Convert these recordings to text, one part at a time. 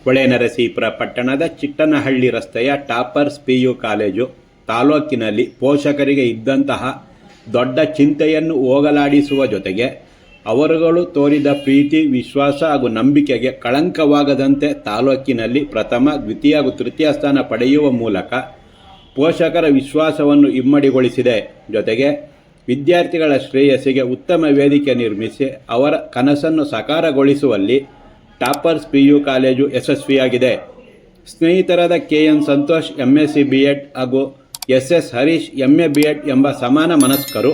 ಹೊಳೆನರಸೀಪುರ ಪಟ್ಟಣದ ಚಿಟ್ಟನಹಳ್ಳಿ ರಸ್ತೆಯ toppers PU college ತಾಲೂಕಿನಲ್ಲಿ ಪೋಷಕರಿಗೆ ಇದ್ದಂತಹ ದೊಡ್ಡ ಚಿಂತೆಯನ್ನು ಹೋಗಲಾಡಿಸುವ ಜೊತೆಗೆ ಅವರುಗಳು ತೋರಿದ ಪ್ರೀತಿ, ವಿಶ್ವಾಸ ಹಾಗೂ ನಂಬಿಕೆಗೆ ಕಳಂಕವಾಗದಂತೆ ತಾಲೂಕಿನಲ್ಲಿ ಪ್ರಥಮ, ದ್ವಿತೀಯ ಹಾಗೂ ತೃತೀಯ ಸ್ಥಾನ ಪಡೆಯುವ ಮೂಲಕ ಪೋಷಕರ ವಿಶ್ವಾಸವನ್ನು ಇಮ್ಮಡಿಗೊಳಿಸಿದೆ. ಜೊತೆಗೆ ವಿದ್ಯಾರ್ಥಿಗಳ ಶ್ರೇಯಸ್ಸಿಗೆ ಉತ್ತಮ ವೇದಿಕೆ ನಿರ್ಮಿಸಿ ಅವರ ಕನಸನ್ನು ಸಾಕಾರಗೊಳಿಸುವಲ್ಲಿ ಟಾಪರ್ಸ್ PU ಕಾಲೇಜು ಯಶಸ್ವಿಯಾಗಿದೆ. ಸ್ನೇಹಿತರಾದ KN ಸಂತೋಷ್ MSc B.Ed ಹಾಗೂ SS ಹರೀಶ್ MA B.Ed ಎಂಬ ಸಮಾನ ಮನಸ್ಕರು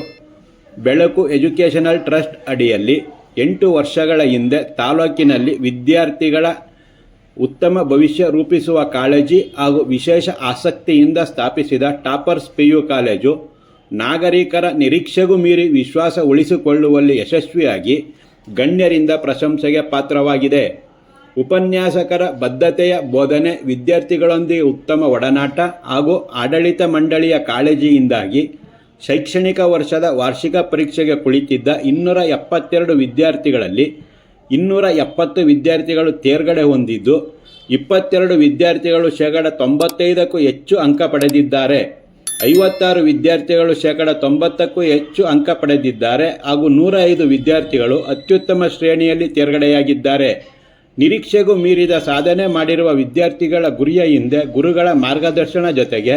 ಬೆಳಕು ಎಜುಕೇಷನಲ್ ಟ್ರಸ್ಟ್ ಅಡಿಯಲ್ಲಿ 8 ವರ್ಷಗಳ ಹಿಂದೆ ತಾಲೂಕಿನಲ್ಲಿ ವಿದ್ಯಾರ್ಥಿಗಳ ಉತ್ತಮ ಭವಿಷ್ಯ ರೂಪಿಸುವ ಕಾಳಜಿ ಹಾಗೂ ವಿಶೇಷ ಆಸಕ್ತಿಯಿಂದ ಸ್ಥಾಪಿಸಿದ ಟಾಪರ್ಸ್ PU ಕಾಲೇಜು ನಾಗರಿಕರ ನಿರೀಕ್ಷೆಗೂ ಮೀರಿ ವಿಶ್ವಾಸ ಉಳಿಸಿಕೊಳ್ಳುವಲ್ಲಿ ಯಶಸ್ವಿಯಾಗಿ ಗಣ್ಯರಿಂದ ಪ್ರಶಂಸೆಗೆ ಪಾತ್ರವಾಗಿದೆ. ಉಪನ್ಯಾಸಕರ ಬದ್ಧತೆಯ ಬೋಧನೆ, ವಿದ್ಯಾರ್ಥಿಗಳೊಂದಿಗೆ ಉತ್ತಮ ಒಡನಾಟ ಹಾಗೂ ಆಡಳಿತ ಮಂಡಳಿಯ ಕಾಳಜಿಯಿಂದಾಗಿ ಶೈಕ್ಷಣಿಕ ವರ್ಷದ ವಾರ್ಷಿಕ ಪರೀಕ್ಷೆಗೆ ಕುಳಿತಿದ್ದ 272 ವಿದ್ಯಾರ್ಥಿಗಳಲ್ಲಿ 270 ವಿದ್ಯಾರ್ಥಿಗಳು ತೇರ್ಗಡೆ ಹೊಂದಿದ್ದು 22 ವಿದ್ಯಾರ್ಥಿಗಳು 95%ಕ್ಕೂ ಹೆಚ್ಚು ಅಂಕ ಪಡೆದಿದ್ದಾರೆ. 56 ವಿದ್ಯಾರ್ಥಿಗಳು 90%ಕ್ಕೂ ಹೆಚ್ಚು ಅಂಕ ಪಡೆದಿದ್ದಾರೆ ಹಾಗೂ 105 ವಿದ್ಯಾರ್ಥಿಗಳು ಅತ್ಯುತ್ತಮ ಶ್ರೇಣಿಯಲ್ಲಿ ತೇರ್ಗಡೆಯಾಗಿದ್ದಾರೆ. ನಿರೀಕ್ಷೆಗೂ ಮೀರಿದ ಸಾಧನೆ ಮಾಡಿರುವ ವಿದ್ಯಾರ್ಥಿಗಳ ಗುರಿಯ ಹಿಂದೆ ಗುರುಗಳ ಮಾರ್ಗದರ್ಶನ ಜೊತೆಗೆ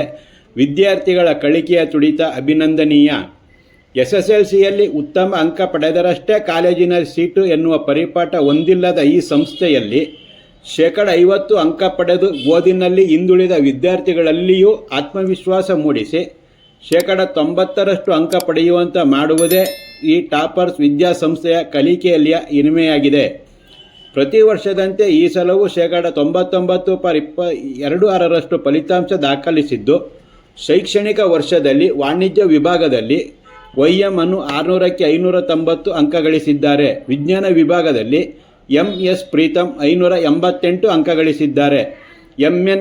ವಿದ್ಯಾರ್ಥಿಗಳ ಕಲಿಕೆಯ ತುಡಿತ ಅಭಿನಂದನೀಯ. SSLCಯಲ್ಲಿ ಉತ್ತಮ ಅಂಕ ಪಡೆದರಷ್ಟೇ ಕಾಲೇಜಿನ ಸೀಟು ಎನ್ನುವ ಪರಿಪಾಠ ಹೊಂದಿಲ್ಲದ ಈ ಸಂಸ್ಥೆಯಲ್ಲಿ 50% ಅಂಕ ಪಡೆದು ಓದಿನಲ್ಲಿ ಹಿಂದುಳಿದ ವಿದ್ಯಾರ್ಥಿಗಳಲ್ಲಿಯೂ ಆತ್ಮವಿಶ್ವಾಸ ಮೂಡಿಸಿ 90% ಅಂಕ ಪಡೆಯುವಂತೆ ಮಾಡುವುದೇ ಈ ಟಾಪರ್ಸ್ ವಿದ್ಯಾಸಂಸ್ಥೆಯ ಕಲಿಕೆಯಲ್ಲಿಯ ಹಿರಿಮೆಯಾಗಿದೆ. ಪ್ರತಿ ವರ್ಷದಂತೆ ಈ ಸಲವೂ 99.26% ಫಲಿತಾಂಶ ದಾಖಲಿಸಿದ್ದು, ಶೈಕ್ಷಣಿಕ ವರ್ಷದಲ್ಲಿ ವಾಣಿಜ್ಯ ವಿಭಾಗದಲ್ಲಿ YM ಅನ್ನು 600ಕ್ಕೆ 590 ಅಂಕ ಗಳಿಸಿದ್ದಾರೆ. ವಿಜ್ಞಾನ ವಿಭಾಗದಲ್ಲಿ MS ಪ್ರೀತಮ್ 588 ಅಂಕ ಗಳಿಸಿದ್ದಾರೆ. MN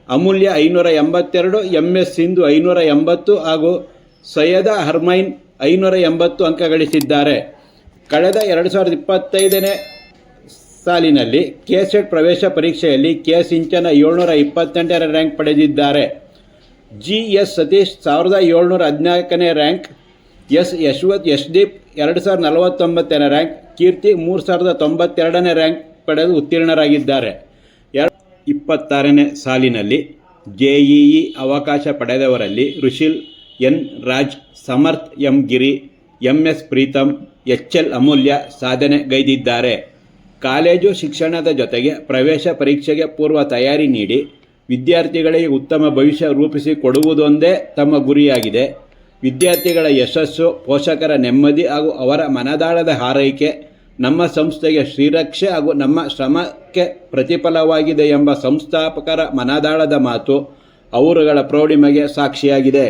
ಅಮೂಲ್ಯ 582, MS ಸಿಂಧು 580 ಹಾಗೂ ಸೈಯದ ಹರ್ಮೈನ್ 580 ಅಂಕ ಗಳಿಸಿದ್ದಾರೆ. ಕಳೆದ 2025ನೇ ಸಾಲಿನಲ್ಲಿ KSET ಪ್ರವೇಶ ಪರೀಕ್ಷೆಯಲ್ಲಿ K ಸಿಂಚನ 728ನೇ ರ್ಯಾಂಕ್ ಪಡೆದಿದ್ದಾರೆ. GS ಸತೀಶ್ 1714ನೇ ರ್ಯಾಂಕ್, S ಯಶವಂತ್ ಯಶ್ದೀಪ್ 2049ನೇ ರ್ಯಾಂಕ್, ಕೀರ್ತಿ 3092ನೇ ರ್ಯಾಂಕ್ ಪಡೆದು ಉತ್ತೀರ್ಣರಾಗಿದ್ದಾರೆ. 2026ನೇ ಸಾಲಿನಲ್ಲಿ JEE ಅವಕಾಶ ಪಡೆದವರಲ್ಲಿ Rishil N Raj, Samarth M Giri, MS Preetham, HL Amulya ಸಾಧನೆಗೈದಿದ್ದಾರೆ. ಕಾಲೇಜು ಶಿಕ್ಷಣದ ಜೊತೆಗೆ ಪ್ರವೇಶ ಪರೀಕ್ಷೆಗೆ ಪೂರ್ವ ತಯಾರಿ ನೀಡಿ ವಿದ್ಯಾರ್ಥಿಗಳಿಗೆ ಉತ್ತಮ ಭವಿಷ್ಯ ರೂಪಿಸಿಕೊಡುವುದೊಂದೇ ತಮ್ಮ ಗುರಿಯಾಗಿದೆ. ವಿದ್ಯಾರ್ಥಿಗಳ ಯಶಸ್ಸು, ಪೋಷಕರ ನೆಮ್ಮದಿ ಹಾಗೂ ಅವರ ಮನದಾಳದ ಹಾರೈಕೆ ನಮ್ಮ ಸಂಸ್ಥೆಗೆ ಶ್ರೀರಕ್ಷೆ ಹಾಗೂ ನಮ್ಮ ಶ್ರಮಕ್ಕೆ ಪ್ರತಿಫಲವಾಗಿದೆ ಎಂಬ ಸಂಸ್ಥಾಪಕರ ಮನದಾಳದ ಮಾತು ಅವರುಗಳ ಪ್ರೌಢಿಮೆಗೆ ಸಾಕ್ಷಿಯಾಗಿದೆ.